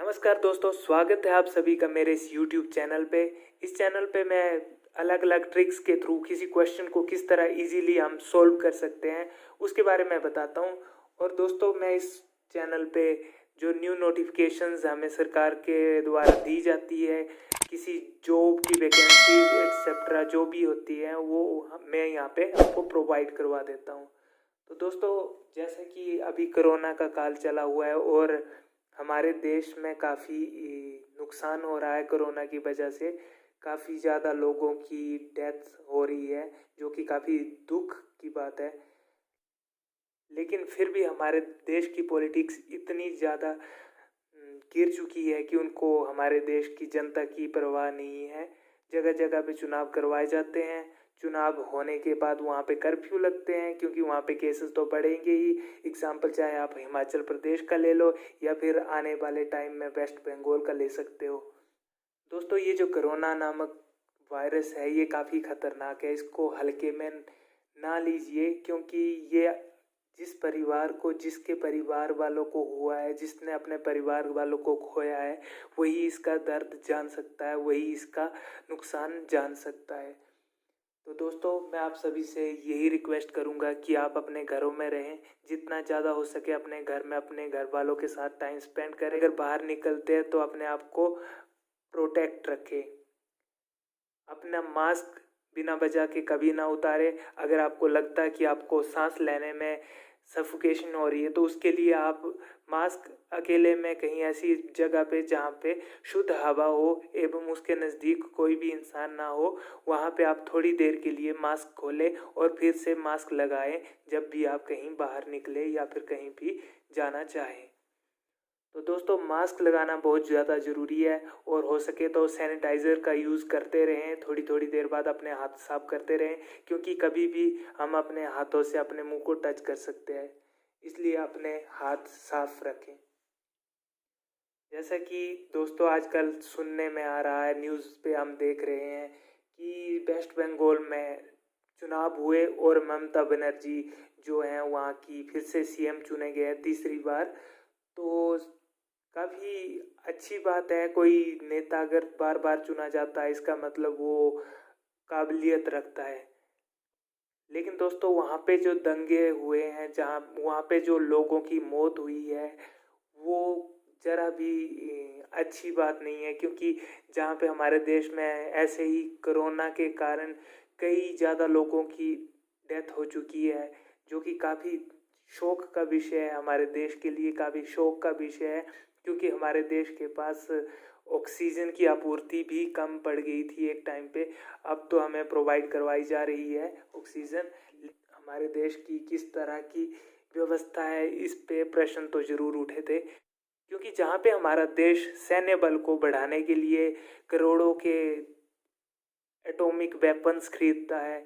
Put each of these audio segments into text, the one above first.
नमस्कार दोस्तों, स्वागत है आप सभी का मेरे इस YouTube चैनल पे। इस चैनल पे मैं अलग अलग ट्रिक्स के थ्रू किसी क्वेश्चन को किस तरह इजीली हम सॉल्व कर सकते हैं उसके बारे में बताता हूँ। और दोस्तों, मैं इस चैनल पे जो न्यू नोटिफिकेशंस हमें सरकार के द्वारा दी जाती है, किसी जॉब की वैकेंसी एक्सेट्रा जो भी होती है वो मैं यहाँ पे आपको प्रोवाइड करवा देता हूँ। तो दोस्तों, जैसे कि अभी कोरोना का काल चला हुआ है और हमारे देश में काफ़ी नुकसान हो रहा है। कोरोना की वजह से काफ़ी ज़्यादा लोगों की डेथ हो रही है, जो कि काफ़ी दुख की बात है। लेकिन फिर भी हमारे देश की पॉलिटिक्स इतनी ज़्यादा गिर चुकी है कि उनको हमारे देश की जनता की परवाह नहीं है। जगह जगह पे चुनाव करवाए जाते हैं। चुनाव होने के बाद वहाँ पे कर्फ्यू लगते हैं, क्योंकि वहाँ पे केसेस तो बढ़ेंगे ही। एग्जाम्पल चाहे आप हिमाचल प्रदेश का ले लो या फिर आने वाले टाइम में वेस्ट बंगाल का ले सकते हो। दोस्तों, ये जो कोरोना नामक वायरस है ये काफ़ी ख़तरनाक है। इसको हल्के में ना लीजिए, क्योंकि ये जिसके परिवार वालों को हुआ है, जिसने अपने परिवार वालों को खोया है, वही इसका दर्द जान सकता है, वही इसका नुकसान जान सकता है। तो दोस्तों, मैं आप सभी से यही रिक्वेस्ट करूंगा कि आप अपने घरों में रहें। जितना ज़्यादा हो सके अपने घर में अपने घर वालों के साथ टाइम स्पेंड करें। अगर बाहर निकलते हैं तो अपने आप को प्रोटेक्ट रखें। अपना मास्क बिना वजह के कभी ना उतारें। अगर आपको लगता है कि आपको सांस लेने में सफोकेशन हो रही है तो उसके लिए आप मास्क अकेले में कहीं ऐसी जगह पे जहाँ पे शुद्ध हवा हो एवं उसके नज़दीक कोई भी इंसान ना हो, वहाँ पे आप थोड़ी देर के लिए मास्क खोलें और फिर से मास्क लगाएं जब भी आप कहीं बाहर निकले या फिर कहीं भी जाना चाहें। तो दोस्तों, मास्क लगाना बहुत ज़्यादा ज़रूरी है और हो सके तो सैनिटाइज़र का यूज़ करते रहें। थोड़ी थोड़ी देर बाद अपने हाथ साफ करते रहें, क्योंकि कभी भी हम अपने हाथों से अपने मुंह को टच कर सकते हैं। इसलिए अपने हाथ साफ रखें। जैसा कि दोस्तों आजकल सुनने में आ रहा है, न्यूज़ पे हम देख रहे हैं कि वेस्ट बंगाल में चुनाव हुए और ममता बनर्जी जो हैं वहाँ की फिर से सीएम चुने गए हैं तीसरी बार। तो काफ़ी अच्छी बात है। कोई नेता अगर बार बार चुना जाता है इसका मतलब वो काबिलियत रखता है। लेकिन दोस्तों, वहाँ पे जो दंगे हुए हैं, जहाँ वहाँ पे जो लोगों की मौत हुई है, वो ज़रा भी अच्छी बात नहीं है। क्योंकि जहाँ पे हमारे देश में ऐसे ही कोरोना के कारण कई ज़्यादा लोगों की डेथ हो चुकी है, जो कि काफ़ी शोक का विषय है। हमारे देश के लिए काफ़ी शोक का विषय है, क्योंकि हमारे देश के पास ऑक्सीजन की आपूर्ति भी कम पड़ गई थी एक टाइम पे। अब तो हमें प्रोवाइड करवाई जा रही है ऑक्सीजन। हमारे देश की किस तरह की व्यवस्था है, इस पे प्रश्न तो ज़रूर उठे थे। क्योंकि जहाँ पे हमारा देश सैन्य बल को बढ़ाने के लिए करोड़ों के एटॉमिक वेपन्स खरीदता है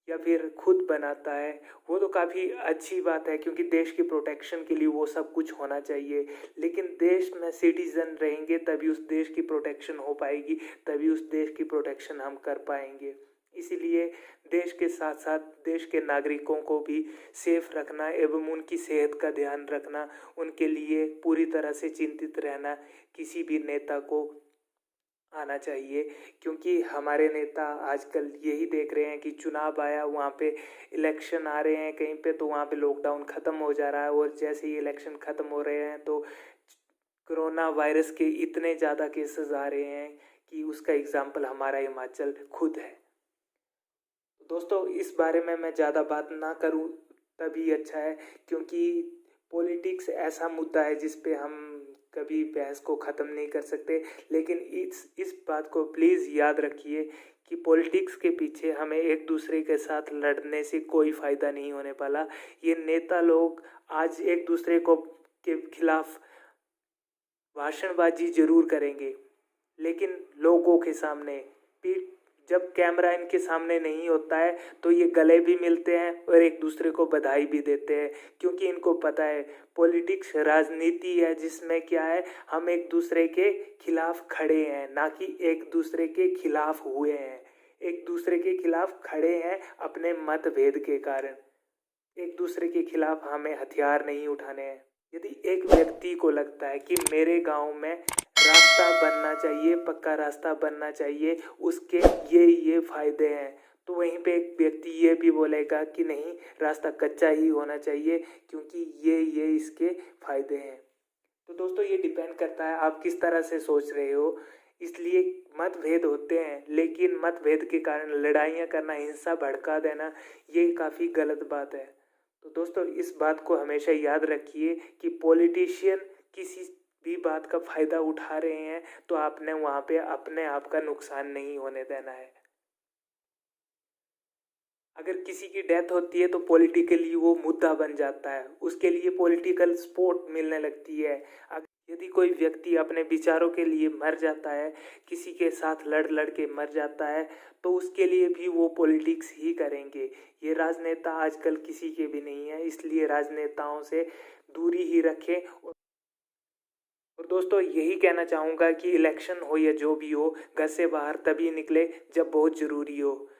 या फिर खुद बनाता है, वो तो काफ़ी अच्छी बात है, क्योंकि देश की प्रोटेक्शन के लिए वो सब कुछ होना चाहिए। लेकिन देश में सिटीजन रहेंगे तभी उस देश की प्रोटेक्शन हो पाएगी, तभी उस देश की प्रोटेक्शन हम कर पाएंगे। इसीलिए देश के साथ साथ देश के नागरिकों को भी सेफ रखना एवं उनकी सेहत का ध्यान रखना, उनके लिए पूरी तरह से चिंतित रहना किसी भी नेता को आना चाहिए। क्योंकि हमारे नेता आजकल यही देख रहे हैं कि चुनाव आया, वहाँ पे इलेक्शन आ रहे हैं कहीं पे, तो वहाँ पे लॉकडाउन ख़त्म हो जा रहा है और जैसे ही इलेक्शन ख़त्म हो रहे हैं तो कोरोना वायरस के इतने ज़्यादा केसेस आ रहे हैं कि उसका एग्जाम्पल हमारा हिमाचल खुद है। दोस्तों, इस बारे में मैं ज़्यादा बात ना करूं तभी अच्छा है, क्योंकि पॉलिटिक्स ऐसा मुद्दा है जिस पे हम कभी बहस को ख़त्म नहीं कर सकते। लेकिन इस बात को प्लीज़ याद रखिए कि पॉलिटिक्स के पीछे हमें एक दूसरे के साथ लड़ने से कोई फ़ायदा नहीं होने वाला। ये नेता लोग आज एक दूसरे को के खिलाफ भाषणबाजी ज़रूर करेंगे, लेकिन लोगों के सामने पीठ जब कैमरा इनके सामने नहीं होता है तो ये गले भी मिलते हैं और एक दूसरे को बधाई भी देते हैं। क्योंकि इनको पता है पॉलिटिक्स राजनीति है, जिसमें क्या है, हम एक दूसरे के खिलाफ खड़े हैं, ना कि एक दूसरे के खिलाफ हुए हैं। एक दूसरे के खिलाफ खड़े हैं अपने मतभेद के कारण। एक दूसरे के खिलाफ हमें हथियार नहीं उठाने हैं। यदि एक व्यक्ति को लगता है कि मेरे गांव में रास्ता बनना चाहिए, पक्का रास्ता बनना चाहिए, उसके ये फायदे हैं, तो वहीं पे एक व्यक्ति ये भी बोलेगा कि नहीं, रास्ता कच्चा ही होना चाहिए क्योंकि ये इसके फायदे हैं। तो दोस्तों ये डिपेंड करता है आप किस तरह से सोच रहे हो। इसलिए मतभेद होते हैं, लेकिन मतभेद के कारण लड़ाइयाँ करना, हिंसा भड़का देना, ये काफ़ी गलत बात है। तो दोस्तों इस बात को हमेशा याद रखिए कि पॉलिटिशियन किसी भी बात का फ़ायदा उठा रहे हैं तो आपने वहाँ पे अपने आप का नुकसान नहीं होने देना है। अगर किसी की डेथ होती है तो पॉलिटिकली वो मुद्दा बन जाता है, उसके लिए पॉलिटिकल सपोर्ट मिलने लगती है। यदि कोई व्यक्ति अपने विचारों के लिए मर जाता है, किसी के साथ लड़ के मर जाता है, तो उसके लिए भी वो पॉलिटिक्स ही करेंगे। ये राजनेता आजकल किसी के भी नहीं है, इसलिए राजनेताओं से दूरी ही रखें। और दोस्तों यही कहना चाहूँगा कि इलेक्शन हो या जो भी हो, घर से बाहर तभी निकले जब बहुत ज़रूरी हो,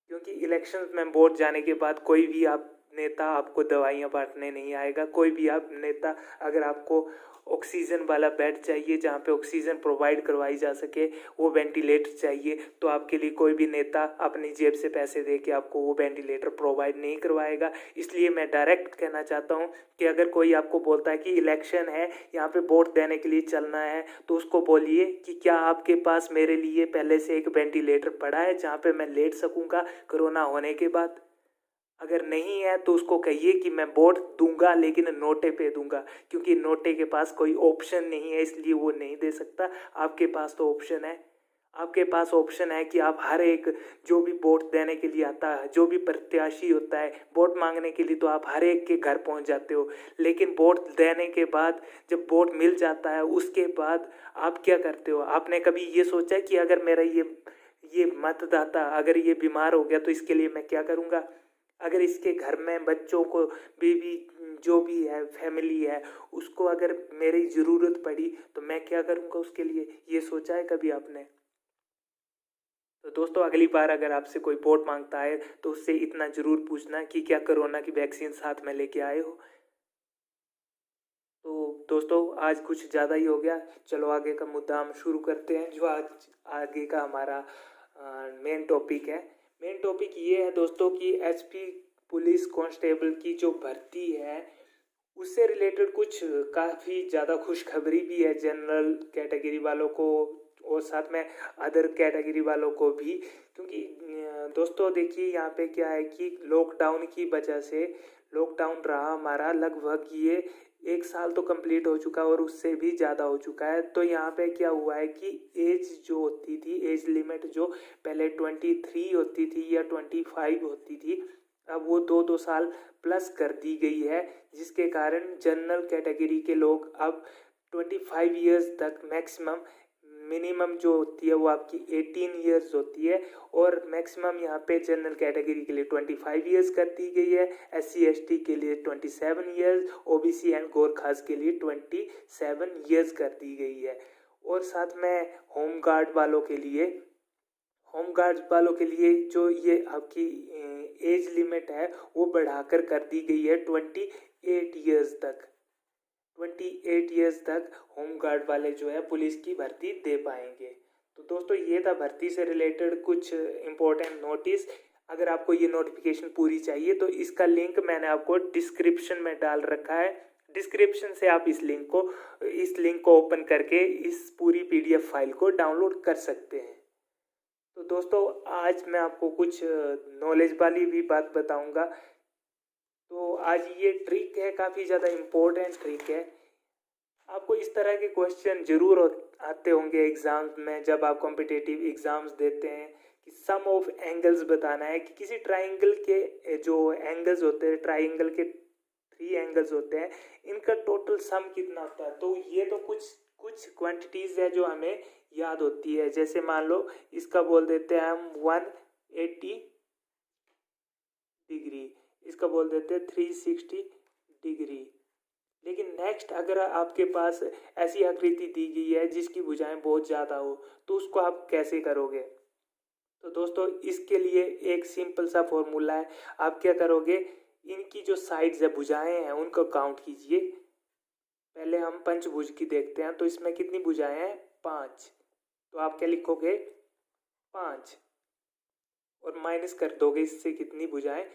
क्योंकि इलेक्शन में वोट जाने के बाद कोई भी आप नेता आपको दवाइयाँ बांटने नहीं आएगा। कोई भी आप नेता, अगर आपको ऑक्सीजन वाला बेड चाहिए जहाँ पे ऑक्सीजन प्रोवाइड करवाई जा सके, वो वेंटिलेटर चाहिए, तो आपके लिए कोई भी नेता अपनी जेब से पैसे दे के आपको वो वेंटिलेटर प्रोवाइड नहीं करवाएगा। इसलिए मैं डायरेक्ट कहना चाहता हूँ कि अगर कोई आपको बोलता है कि इलेक्शन है, यहाँ पे वोट देने के लिए चलना है, तो उसको बोलिए कि क्या आपके पास मेरे लिए पहले से एक वेंटिलेटर पड़ा है जहाँ पे मैं लेट सकूँगा कोरोना होने के बाद। अगर नहीं है तो उसको कहिए कि मैं वोट दूंगा लेकिन नोटे पे दूंगा, क्योंकि नोटे के पास कोई ऑप्शन नहीं है, इसलिए वो नहीं दे सकता। आपके पास तो ऑप्शन है, आपके पास ऑप्शन है कि आप हर एक जो भी वोट देने के लिए आता है, जो भी प्रत्याशी होता है वोट मांगने के लिए, तो आप हर एक के घर पहुंच जाते हो। लेकिन वोट देने के बाद जब वोट मिल जाता है उसके बाद आप क्या करते हो? आपने कभी ये सोचा कि अगर मेरा ये मतदाता अगर ये बीमार हो गया तो इसके लिए मैं क्या करूँगा? अगर इसके घर में बच्चों को, बीवी जो भी है, फैमिली है, उसको अगर मेरी ज़रूरत पड़ी तो मैं क्या करूँगा उसके लिए? ये सोचा है कभी आपने? तो दोस्तों अगली बार अगर आपसे कोई वोट मांगता है तो उससे इतना ज़रूर पूछना कि क्या कोरोना की वैक्सीन साथ में लेके आए हो। तो दोस्तों आज कुछ ज़्यादा ही हो गया, चलो आगे का मुद्दा हम शुरू करते हैं। जो आज आगे का हमारा मेन टॉपिक है। मेन टॉपिक ये है दोस्तों कि एचपी पुलिस कांस्टेबल की जो भर्ती है उससे रिलेटेड कुछ काफ़ी ज़्यादा खुशखबरी भी है जनरल कैटेगरी वालों को और साथ में अदर कैटेगरी वालों को भी। क्योंकि दोस्तों देखिए यहाँ पे क्या है कि लॉकडाउन की वजह से, लॉकडाउन रहा हमारा लगभग ये 1 साल तो कंप्लीट हो चुका और उससे भी ज़्यादा हो चुका है। तो यहाँ पे क्या हुआ है कि एज जो होती थी, एज लिमिट जो पहले 23 होती थी या 25 होती थी, अब वो 2-2 साल प्लस कर दी गई है, जिसके कारण जनरल कैटेगरी के लोग अब 25 ईयर्स तक मैक्सिमम, मिनिमम जो होती है वो आपकी 18 ईयर्स होती है और मैक्सिमम यहाँ पे जनरल कैटेगरी के लिए 25 ईयर्स कर दी गई है, SC/ST के लिए 27 ईयर्स, OBC एंड गोरखास के लिए 27 ईयर्स कर दी गई है। और साथ में होमगार्ड वालों के लिए जो ये आपकी एज लिमिट है वो बढ़ाकर कर दी गई है 28 ईयर्स तक। 28 ईयर्स तक होमगार्ड वाले जो है पुलिस की भर्ती दे पाएंगे। तो दोस्तों ये था भर्ती से रिलेटेड कुछ इम्पोर्टेंट नोटिस। अगर आपको ये नोटिफिकेशन पूरी चाहिए तो इसका लिंक मैंने आपको डिस्क्रिप्शन में डाल रखा है। डिस्क्रिप्शन से आप इस लिंक को ओपन करके इस पूरी PDF फाइल को डाउनलोड कर सकते हैं। तो दोस्तों आज मैं आपको कुछ नॉलेज वाली भी बात बताऊंगा। तो आज ये ट्रिक है, काफ़ी ज़्यादा इम्पोर्टेंट ट्रिक है। आपको इस तरह के क्वेश्चन जरूर आते होंगे एग्ज़ाम्स में, जब आप कॉम्पिटिटिव एग्ज़ाम्स देते हैं कि सम ऑफ एंगल्स बताना है कि किसी ट्राइंगल के जो एंगल्स होते हैं, ट्राइंगल के 3 एंगल्स होते हैं, इनका टोटल सम कितना होता है। तो ये तो कुछ क्वांटिटीज़ है जो हमें याद होती है। जैसे मान लो इसका बोल देते हैं हम 180 डिग्री, इसका बोल देते हैं 360 डिग्री। लेकिन नेक्स्ट अगर आपके पास ऐसी आकृति दी गई है जिसकी भुजाएं बहुत ज़्यादा हो तो उसको आप कैसे करोगे? तो दोस्तों इसके लिए एक सिंपल सा फॉर्मूला है। आप क्या करोगे, इनकी जो साइड्स है, भुजाएं हैं, उनको काउंट कीजिए। पहले हम पंचभुज की देखते हैं, तो इसमें कितनी भुजाएं हैं? 5। तो आप क्या लिखोगे? 5 और माइनस कर दोगे इससे कितनी भुजाएं?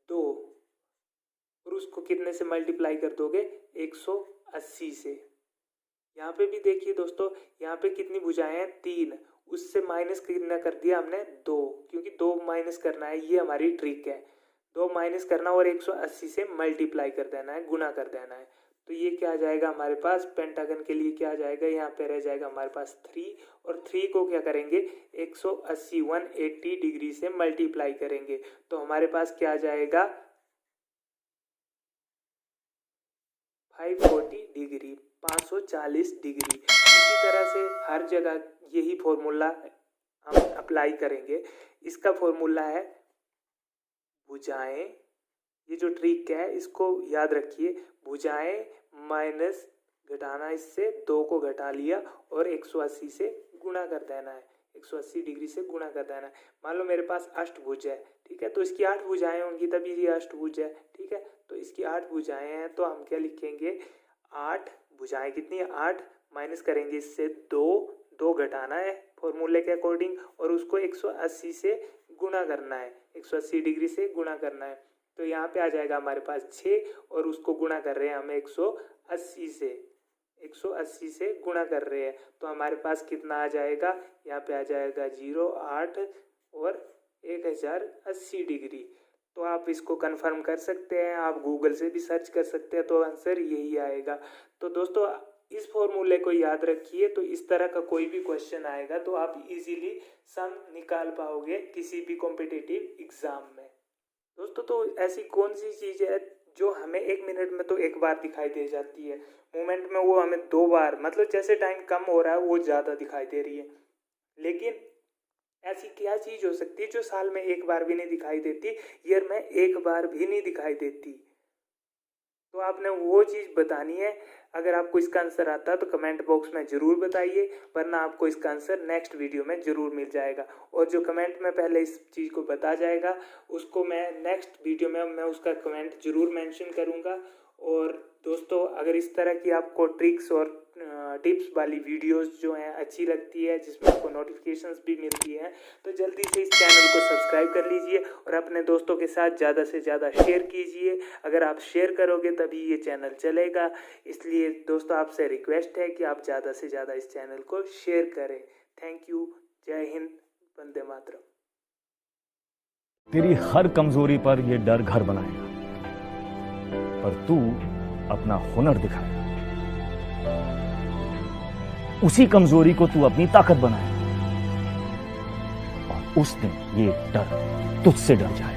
2 और उसको कितने से मल्टीप्लाई कर दोगे? 180 से। यहाँ पे भी देखिए दोस्तों, यहाँ पे कितनी भुजाएं हैं? 3, उससे माइनस कितना कर दिया हमने? 2, क्योंकि 2 माइनस करना है, ये हमारी ट्रिक है। 2 माइनस करना और 180 से मल्टीप्लाई कर देना है, गुना कर देना है। तो ये क्या आ जाएगा हमारे पास? पेंटागन के लिए क्या आ जाएगा? यहाँ पे रह जाएगा हमारे पास 3 और 3 को क्या करेंगे? 180 डिग्री से मल्टीप्लाई करेंगे, तो हमारे पास क्या आ जाएगा? 540 डिग्री, 540 डिग्री। इसी तरह से हर जगह यही फॉर्मूला हम अप्लाई करेंगे। इसका फॉर्मूला है भुजाएं, ये जो ट्रिक है इसको याद रखिए। भुजाएं माइनस घटाना, इससे 2 को घटा लिया और 180 से गुणा कर देना है, 180 डिग्री से गुणा कर देना है। मान लो मेरे पास अष्टभुज है, ठीक है, तो इसकी 8 भुजाएं होंगी, तभी ये अष्टभुज है, ठीक है। तो इसकी 8 भुजाएं हैं, तो हम क्या लिखेंगे? 8 भुजाएं कितनी है? 8 माइनस करेंगे इससे 2 घटाना है फॉर्मूले के अकॉर्डिंग, और उसको 180 से गुणा करना है, 180 डिग्री से गुणा करना है। तो यहाँ पे आ जाएगा हमारे पास 6 और उसको गुणा कर रहे हैं हम 180 से, 180 से गुणा कर रहे हैं, तो हमारे पास कितना आ जाएगा? यहाँ पे आ जाएगा 0, 8 और 1080 डिग्री। तो आप इसको कंफर्म कर सकते हैं, आप गूगल से भी सर्च कर सकते हैं, तो आंसर यही आएगा। तो दोस्तों इस फॉर्मूले को याद रखिए, तो इस तरह का कोई भी क्वेश्चन आएगा तो आप इजीली सम निकाल पाओगे किसी भी कॉम्पिटिटिव एग्जाम में। दोस्तों तो ऐसी कौन सी चीज़ है जो हमें 1 मिनट में तो एक बार दिखाई दे जाती है, मोमेंट में वो हमें 2 बार, मतलब जैसे टाइम कम हो रहा है वो ज़्यादा दिखाई दे रही है। लेकिन ऐसी क्या चीज़ हो सकती है जो साल में 1 बार भी नहीं दिखाई देती, ईयर में 1 बार भी नहीं दिखाई देती? तो आपने वो चीज़ बतानी है। अगर आपको इसका आंसर आता है तो कमेंट बॉक्स में ज़रूर बताइए, वरना आपको इसका आंसर नेक्स्ट वीडियो में ज़रूर मिल जाएगा। और जो कमेंट में पहले इस चीज़ को बता जाएगा उसको मैं नेक्स्ट वीडियो में मैं उसका कमेंट ज़रूर मेंशन करूँगा। और दोस्तों अगर इस तरह की आपको ट्रिक्स और टिप्स वाली वीडियोस जो हैं अच्छी लगती है, जिसमें आपको नोटिफिकेशंस भी मिलती हैं, तो जल्दी से इस चैनल को सब्सक्राइब कर लीजिए और अपने दोस्तों के साथ ज़्यादा से ज़्यादा शेयर कीजिए। अगर आप शेयर करोगे तभी ये चैनल चलेगा, इसलिए दोस्तों आपसे रिक्वेस्ट है कि आप ज़्यादा से ज़्यादा इस चैनल को शेयर करें। Thank you. जय हिंद, वंदे मातरम। तेरी हर कमजोरी पर यह डर घर बनाएगा, पर तू अपना हुनर दिखाएगा। उसी कमजोरी को तू अपनी ताकत बनाएगा और उस दिन ये डर तुझसे डर जाएगा।